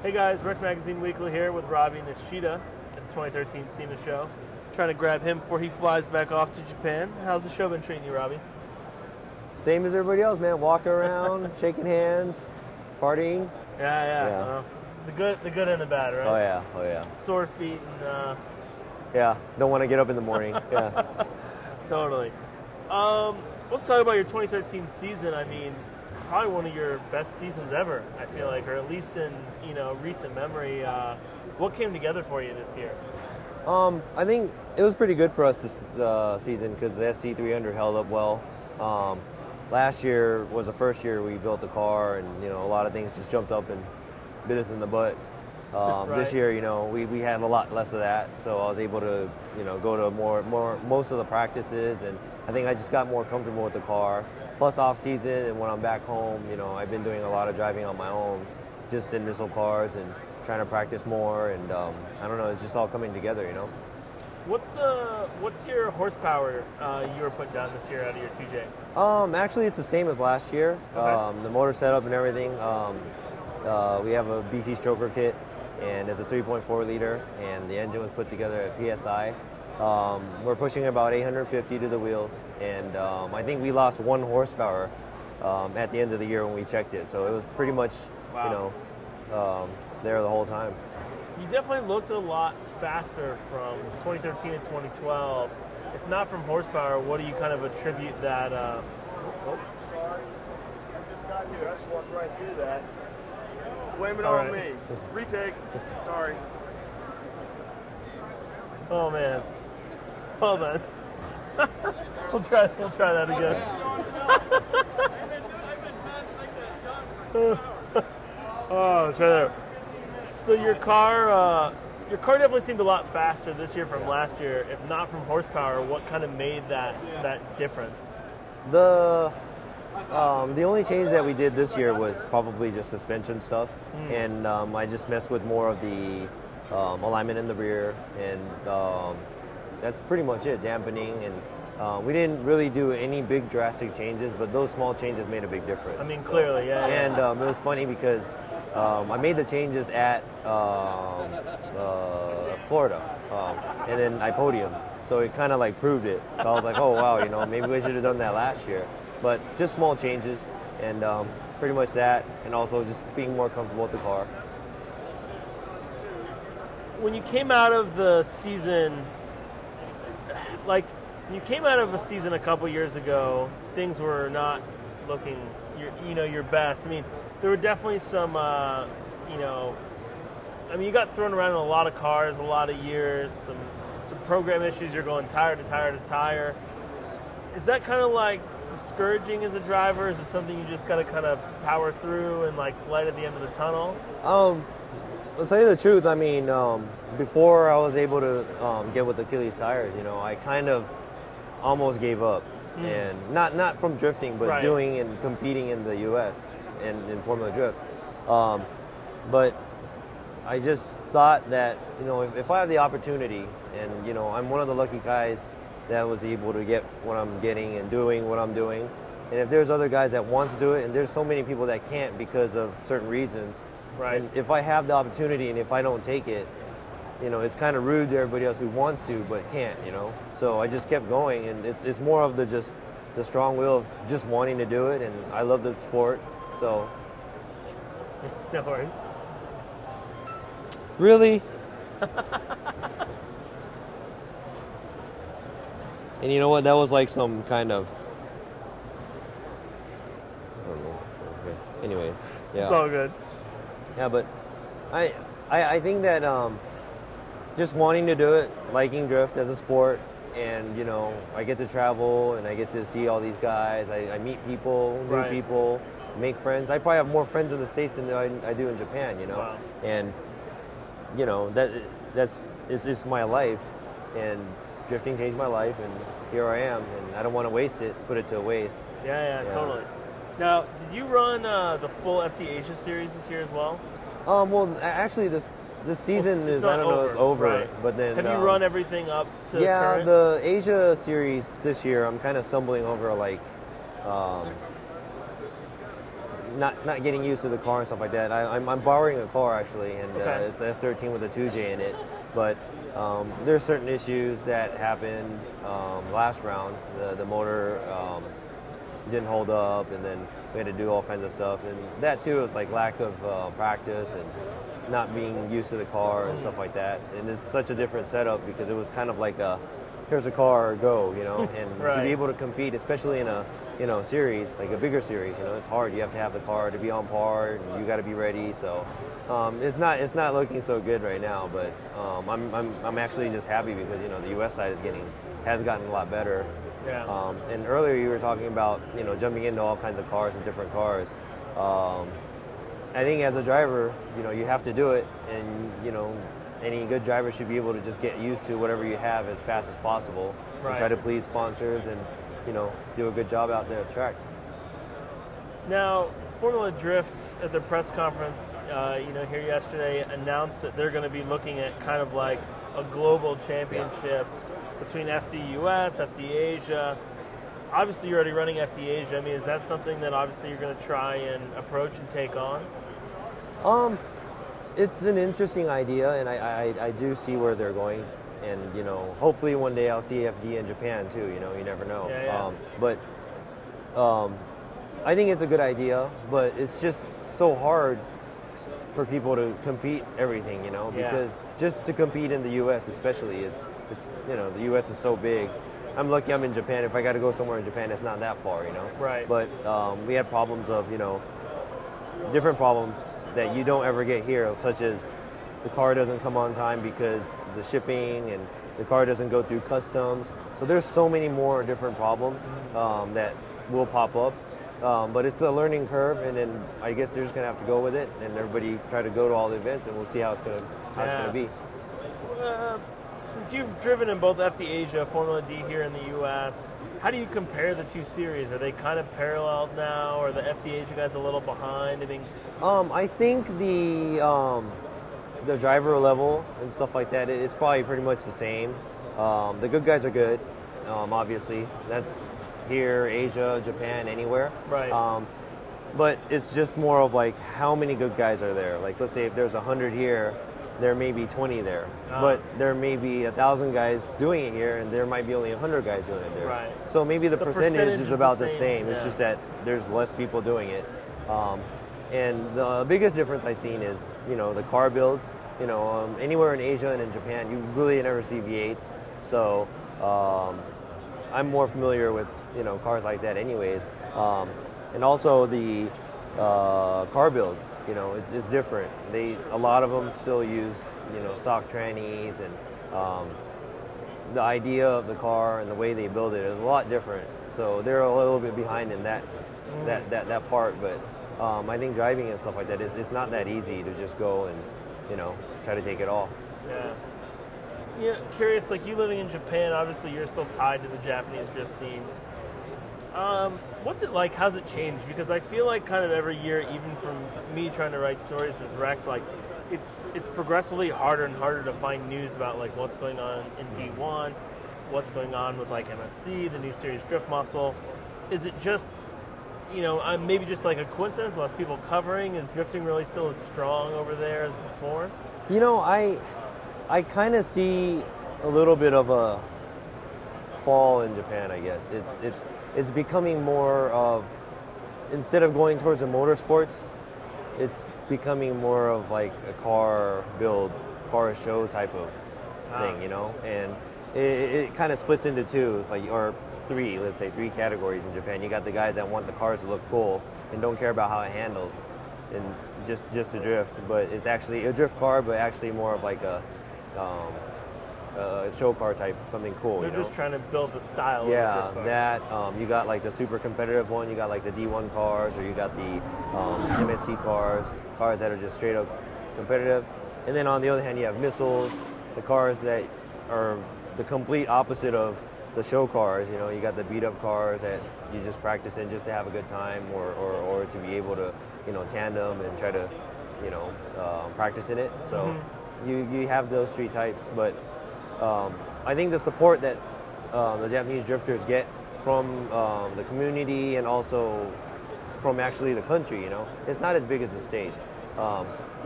Hey guys, Rec Magazine Weekly here with Robbie Nishida at the 2013 SEMA show. Trying to grab him before he flies back off to Japan. How's the show been treating you, Robbie? Same as everybody else, man. Walking around, shaking hands, partying. Yeah. The good and the bad, right? Oh yeah. Sore feet and yeah, don't want to get up in the morning. Yeah. Totally. Let's talk about your 2013 season. I mean, probably one of your best seasons ever, I feel like, or at least in recent memory. What came together for you this year? I think it was pretty good for us this season because the SC300 held up well. Last year was the first year we built the car, and a lot of things just jumped up and bit us in the butt. Right. This year, we had a lot less of that, so I was able to go to most of the practices, and I think I just got more comfortable with the car. Plus off season, and when I'm back home, I've been doing a lot of driving on my own, just in missile cars and trying to practice more, and I don't know, it's just all coming together, What's your horsepower you were putting down this year out of your 2J? Actually, it's the same as last year. Okay. The motor setup and everything. We have a BC stroker kit, and it's a 3.4 liter, and the engine was put together at PSI. We're pushing about 850 to the wheels, and I think we lost 1 horsepower at the end of the year when we checked it. So it was pretty much, wow. there the whole time. You definitely looked a lot faster from 2013 to 2012. If not from horsepower, what do you kind of attribute that? Sorry, I just got here. I just walked right through that. Blame it on me. Retake. Sorry. Oh man. Hold on. We'll try that again. Oh, try that. So your car definitely seemed a lot faster this year from last year. If not from horsepower, what kind of made that difference? The only change that we did this year was probably just suspension stuff, and I just messed with more of the alignment in the rear, and that's pretty much it, dampening, and we didn't really do any big drastic changes, but those small changes made a big difference. I mean, clearly, yeah. And it was funny because I made the changes at Florida, and then I podiumed, so it kind of like proved it. So I was like, oh wow, maybe we should have done that last year. But just small changes, and pretty much that, and also just being more comfortable with the car. When you came out of the season, when you came out of a season a couple years ago, things were not looking your best. I mean, there were definitely some, you got thrown around in a lot of cars, a lot of years, some program issues. You're going tire to tire to tire. Is that kind of like discouraging as a driver? Is it something you just got to kind of power through and like light at the end of the tunnel? I'll tell you the truth. I mean, before I was able to get with Achilles tires, I kind of almost gave up, and not from drifting, but right. doing and competing in the U.S. and in Formula Drift. But I just thought that if I have the opportunity, and I'm one of the lucky guys that was able to get what I'm getting and doing what I'm doing, and if there's other guys that wants to do it, and there's so many people that can't because of certain reasons. Right. And if I have the opportunity and if I don't take it, it's kind of rude to everybody else who wants to but can't, So I just kept going, and it's more of the strong will of just wanting to do it, and I love the sport, so. No worries. Really? And you know what? That was like some kind of, I don't know. Okay. Anyways, yeah. It's all good. Yeah, but I think that just wanting to do it, liking drift as a sport, and I get to travel and I get to see all these guys. I meet people, new Right. people, make friends. I probably have more friends in the States than I do in Japan. Wow. And it's my life, and drifting changed my life, and here I am, and I don't want to waste it, put it to waste. Yeah, totally. Now, did you run the full FD Asia series this year as well? Well, actually, this season is, I don't know, it's over. Right. But then have you run everything up to yeah, current? the Asia series this year, I'm kind of stumbling over like not getting used to the car and stuff like that. I'm borrowing a car actually, and it's an S13 with a 2J in it. But there's certain issues that happened last round. The motor didn't hold up, and then we had to do all kinds of stuff. And that too is like lack of practice and not being used to the car and stuff like that. And it's such a different setup because it was kind of like here's a car, go, you know. And right. to be able to compete, especially in a series, like a bigger series, you know, it's hard. You have to have the car to be on par, and you got to be ready. So it's not looking so good right now. But I'm actually just happy because, you know, the U.S. side has gotten a lot better. Yeah. And earlier you were talking about, you know, jumping into all kinds of cars and different cars. I think as a driver, you know, you have to do it, and, you know, any good driver should be able to just get used to whatever you have as fast as possible, right. and try to please sponsors and, you know, do a good job out there at track. Now, Formula Drift at their press conference, you know, here yesterday announced that they're going to be looking at kind of like a global championship between FD US, FD Asia. Obviously, you're already running FD Asia. I mean, is that something that obviously you're going to try and approach and take on? It's an interesting idea, and I do see where they're going. And, you know, hopefully one day I'll see FD in Japan too, you know, you never know. Yeah. But I think it's a good idea, but it's just so hard for people to compete everything, you know, because just to compete in the U.S. especially, it's you know, the U.S. is so big. I'm lucky I'm in Japan. If I got to go somewhere in Japan, it's not that far, you know. Right. But we had problems of, you know, different problems that you don't ever get here, such as the car doesn't come on time because the shipping, and the car doesn't go through customs. So there's so many more different problems that will pop up. But it's a learning curve, and then I guess they're just gonna have to go with it, and everybody try to go to all the events, and we'll see how it's gonna be. Since you've driven in both FD Asia, Formula D here in the U.S., how do you compare the two series? Are they kind of paralleled now, or the FD Asia guys a little behind? I mean, I think the driver level and stuff like that, it's probably pretty much the same. The good guys are good, obviously. That's here, Asia, Japan, anywhere. Right. But it's just more of like how many good guys are there. Like, let's say if there's 100 here, there may be 20 there. But there may be 1,000 guys doing it here, and there might be only 100 guys doing it there. Right. So maybe the percentage is about the same. Yeah. It's just that there's less people doing it. And the biggest difference I've seen is, you know, the car builds. You know, anywhere in Asia and in Japan, you really never see V8s. So I'm more familiar with, you know, cars like that anyways. And also the car builds, you know, it's different. A lot of them still use, you know, stock trannies, and the idea of the car and the way they build it is a lot different. So they're a little bit behind in that part. But I think driving and stuff like that it's not that easy to just go and, you know, try to take it all. Yeah. Yeah, curious, like you living in Japan, obviously you're still tied to the Japanese drift scene. What's it like? How's it changed? Because I feel like kind of every year, even from me trying to write stories with Rect, like it's progressively harder and harder to find news about like what's going on in D1, what's going on with like MSC, the new series Drift Muscle. Is it just, you know, maybe just like a coincidence, less people covering? Is drifting really still as strong over there as before? You know, I kind of see a little bit of a fall in Japan, I guess. It's becoming more of, instead of going towards the motorsports, it's becoming more of like a car build, car show type of thing, you know? And it kind of splits into two. It's like, or three, let's say three categories in Japan. You got the guys that want the cars to look cool and don't care about how it handles and just to drift, but it's actually a drift car, but actually more of like a show car type, something cool. They're just trying to build the style of yeah, the drift car. That, you got like the super competitive one, you got like the D1 cars, or you got the MSC cars that are just straight up competitive. And then on the other hand, you have missiles, the cars that are the complete opposite of the show cars. You know, you got the beat up cars that you just practice in just to have a good time, or to be able to, you know, tandem and try to, you know, practice in it. So you have those three types, but I think the support that the Japanese drifters get from the community and also from actually the country, you know. It's not as big as the States.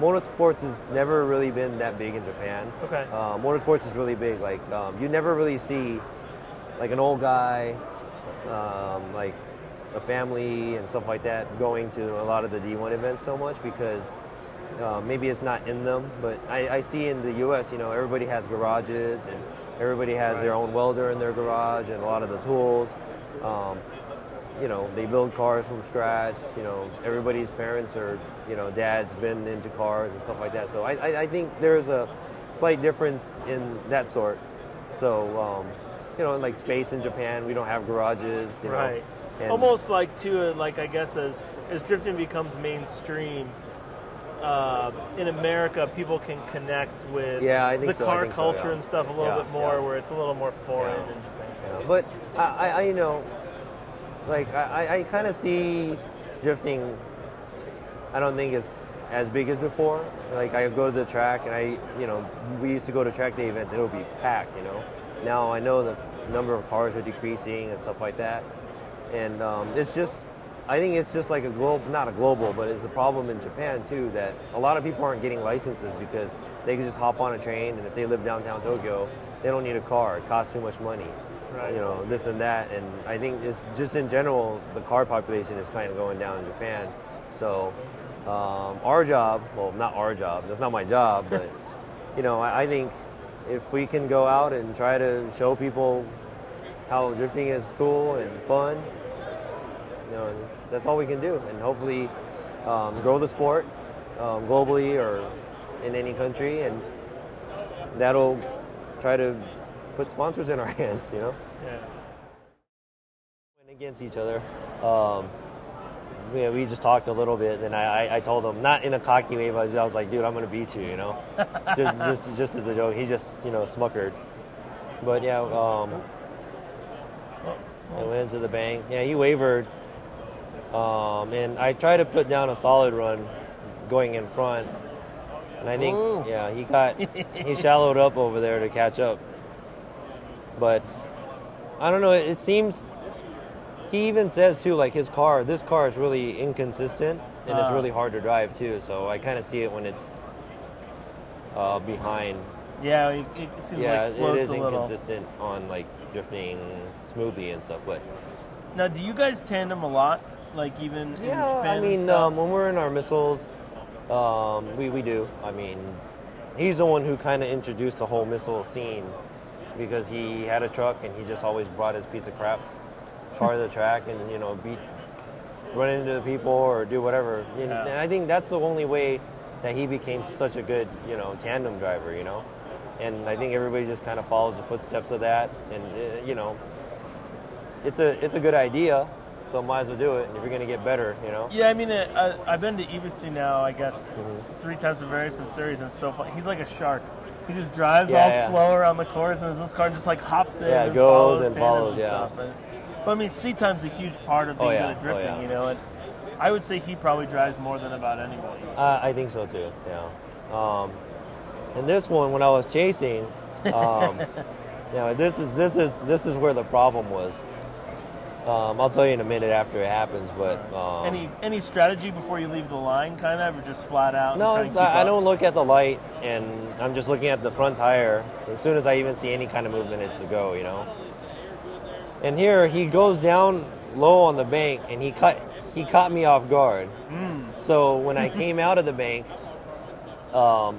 Motorsports has never really been that big in Japan. Okay. Motorsports is really big. Like, you never really see like an old guy, like a family and stuff like that going to a lot of the D1 events so much because maybe it's not in them. But I see in the U.S., you know, everybody has garages and everybody has their own welder in their garage and a lot of the tools. You know, they build cars from scratch. You know, everybody's parents or, you know, dad's been into cars and stuff like that. So I think there's a slight difference in that sort. So, you know, like space in Japan, we don't have garages. You know, and almost like too, like I guess as drifting becomes mainstream, in America, people can connect with the car culture and stuff a little bit more, where it's a little more foreign in Japan. Yeah. But I you know, like I kind of see drifting. I don't think it's as big as before. Like I go to the track and you know, we used to go to track day events and it would be packed. You know, now I know the number of cars are decreasing and stuff like that, and it's just. I think it's just like not a global, but it's a problem in Japan too that a lot of people aren't getting licenses because they can just hop on a train, and if they live downtown Tokyo, they don't need a car. It costs too much money, you know, this and that. And I think it's just in general, the car population is kind of going down in Japan. So our job, well, not our job, that's not my job, but you know, I think if we can go out and try to show people how drifting is cool and fun, you know, that's all we can do, and hopefully grow the sport globally or in any country, and that'll try to put sponsors in our hands, you know. Yeah. Went against each other. Yeah, we just talked a little bit, and I told him, not in a cocky way, but I was like, dude, I'm gonna beat you, you know, just as a joke. He just, you know, smuckered. But yeah, I went into the bank. Yeah, he wavered. And I tried to put down a solid run going in front, and I think, he shallowed up over there to catch up. But I don't know, it seems, he even says too, like this car is really inconsistent, and it's really hard to drive too, so I kind of see it when it's behind. Yeah, it seems like it floats is a little. inconsistent on like drifting smoothly and stuff. But now, do you guys tandem a lot? Like even in Japan? I mean, and stuff? when we're in our missiles, we do. I mean, he's the one who kind of introduced the whole missile scene because he had a truck and he just always brought his piece of crap car to the track and, you know, run into the people or do whatever. And I think that's the only way that he became such a good, you know, tandem driver, you know. And I think everybody just kind of follows the footsteps of that. And, you know, it's a good idea. So might as well do it, and if you're going to get better, you know? Yeah, I mean, I've been to Ibisu now, I guess, 3 times for various series, and it's so fun. He's like a shark. He just drives slow around the course, and his muscle car just like hops in and goes and follows stuff. But I mean, seat time's a huge part of being good at drifting, you know? And I would say he probably drives more than about anybody. I think so too, yeah. And this one, when I was chasing, you know, this is where the problem was. I'll tell you in a minute after it happens, but any strategy before you leave the line, kind of, or just flat out? No, I don't look at the light, and I'm just looking at the front tire. As soon as I even see any kind of movement, it's a go, you know. And here he goes down low on the bank, and he caught me off guard. So when I came out of the bank, how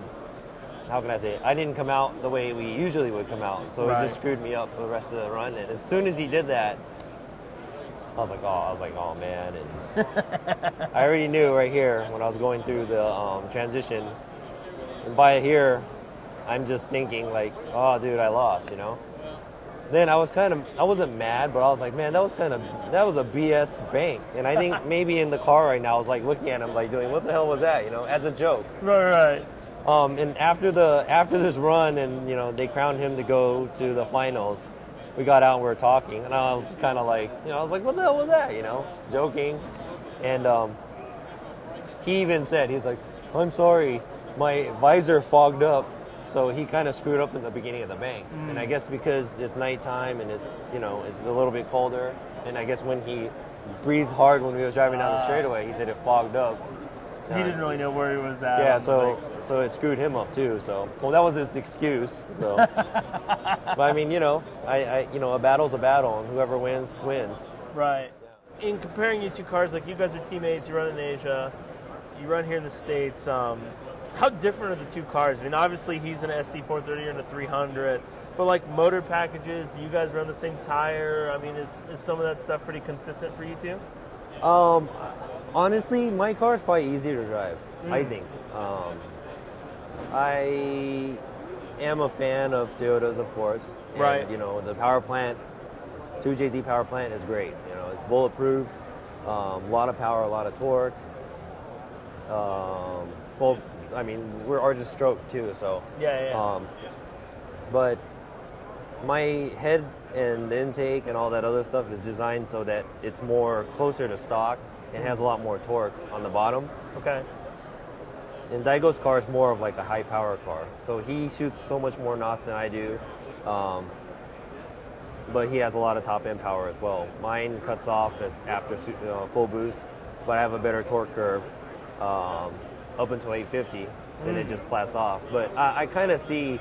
can I say it? I didn't come out the way we usually would come out, so it just screwed me up for the rest of the run. And as soon as he did that, I was like, oh man. And I already knew right here when I was going through the transition. And by here, I'm just thinking like, oh dude, I lost, you know? Then I wasn't mad, but I was like, man, that was a BS bank. And I think maybe in the car right now, I was like looking at him like doing, what the hell was that, you know, as a joke. Right. And after this run, and you know, they crowned him to go to the finals. We got out and we were talking, and I was kind of like, you know, I was like, what the hell was that, you know, joking. And he even said, he's like, I'm sorry, my visor fogged up, so he kind of screwed up in the beginning of the bank. And I guess because it's nighttime and it's, you know, it's a little bit colder, and I guess when he breathed hard when we was driving down the straightaway. He said it fogged up. So he didn't really know where he was at. Yeah, so it screwed him up too. So well, that was his excuse. So, but I mean, a battle's a battle, and whoever wins wins. Right. In comparing you two cars, like you guys are teammates, you run in Asia, you run here in the States. How different are the two cars? I mean, obviously he's an SC430 and a 300, but like motor packages, do you guys run the same tire? I mean, is some of that stuff pretty consistent for you two? Honestly, my car is probably easier to drive, I think. I am a fan of Toyotas, of course. And, right. The power plant, 2JZ power plant is great. It's bulletproof, a lot of power, a lot of torque. Well, I mean, we're Argent Stroke too, so. Yeah. But my head and the intake and all that other stuff is designed so that it's more closer to stock and has a lot more torque on the bottom. Okay. And Daigo's car is more of like a high power car. So he shoots so much more knots than I do. But he has a lot of top end power as well. Mine cuts off after full boost, but I have a better torque curve up until 850, then it just flats off. But I kind of see,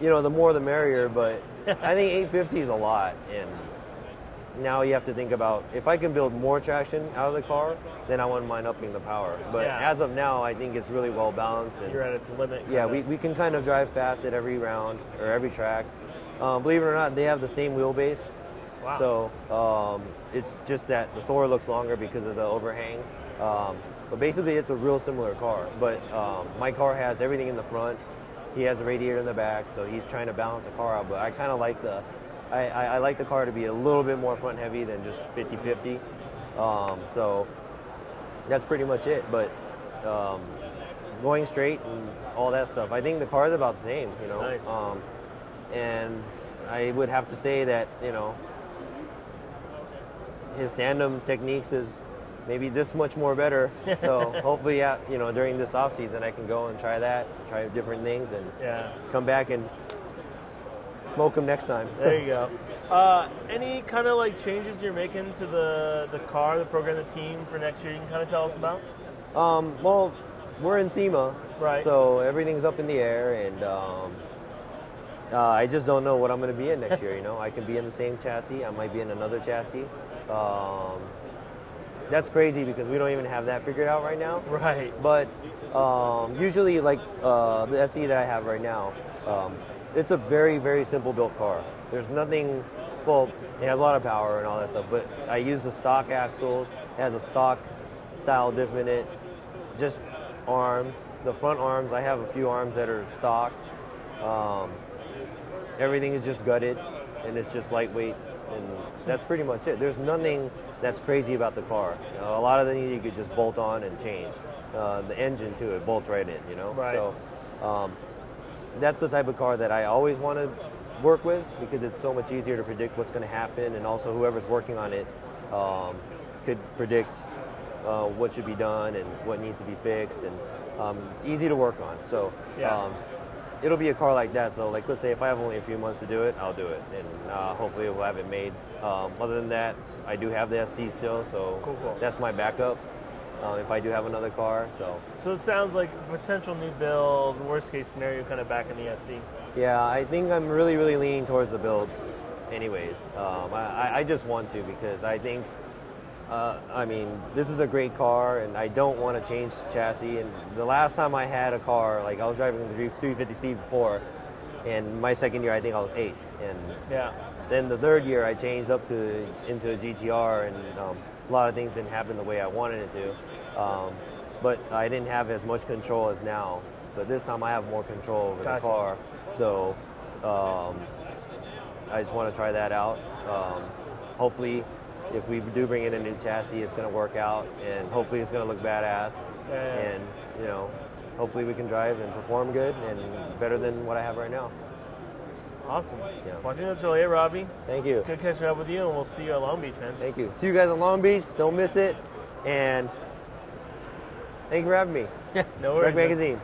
the more the merrier, but I think 850 is a lot. And now you have to think about, if I can build more traction out of the car, then I wouldn't mind upping the power. But as of now, I think it's really well balanced. And you're at its limit. Yeah, we can kind of drive fast at every round or every track. Believe it or not, they have the same wheelbase. Wow. So it's just that the Soarer looks longer because of the overhang. But basically, it's a real similar car. But my car has everything in the front. He has a radiator in the back, so he's trying to balance the car out. But I kind of like I like the car to be a little bit more front heavy than just 50-50. So that's pretty much it. But going straight and all that stuff, I think the car is about the same. Nice. And I would have to say that his tandem techniques is maybe this much more better. So hopefully, during this off season, I can go and try different things, and come back and smoke him next time. There you go. Any kind of like changes you're making to the car, the program, the team for next year? You can kind of tell us about. Well, we're in SEMA, right? So everything's up in the air, and I just don't know what I'm going to be in next year. I could be in the same chassis. I might be in another chassis. That's crazy because we don't even have that figured out right now. Right. But usually, like the SE that I have right now, it's a very, very simple built car. There's nothing, well, it has a lot of power and all that stuff, but I use the stock axles. It has a stock style diff in it. Just arms. The front arms, I have a few arms that are stock. Everything is just gutted, and it's just lightweight, and that's pretty much it. There's nothing that's crazy about the car. A lot of things you could just bolt on and change. The engine too, it bolts right in, Right. So that's the type of car that I always want to work with because it's so much easier to predict what's going to happen, and also whoever's working on it could predict what should be done and what needs to be fixed, and it's easy to work on. So. It'll be a car like that. So, like, let's say if I have only a few months to do it, I'll do it, and hopefully we'll have it made. Other than that, I do have the SC still, so cool. That's my backup if I do have another car. So it sounds like a potential new build, worst case scenario, kind of back in the SC. Yeah, I think I'm really, really leaning towards the build. Anyways, I just want to because I think. This is a great car, and I don't want to change the chassis. And the last time I had a car, like I was driving the 350C before, and my second year I think I was 8. And then the third year I changed up into a GTR, and a lot of things didn't happen the way I wanted it to. But I didn't have as much control as now. But this time I have more control over the car. So I just want to try that out. Hopefully, if we do bring in a new chassis, it's going to work out, and hopefully it's going to look badass. And hopefully we can drive and perform good and better than what I have right now. Awesome. Yeah. Well, I think that's really it, Robbie. Thank you. Good catching up with you, and we'll see you at Long Beach, man. Thank you. See you guys in Long Beach. Don't miss it. And thank you for having me. No worries. Wreck Magazine.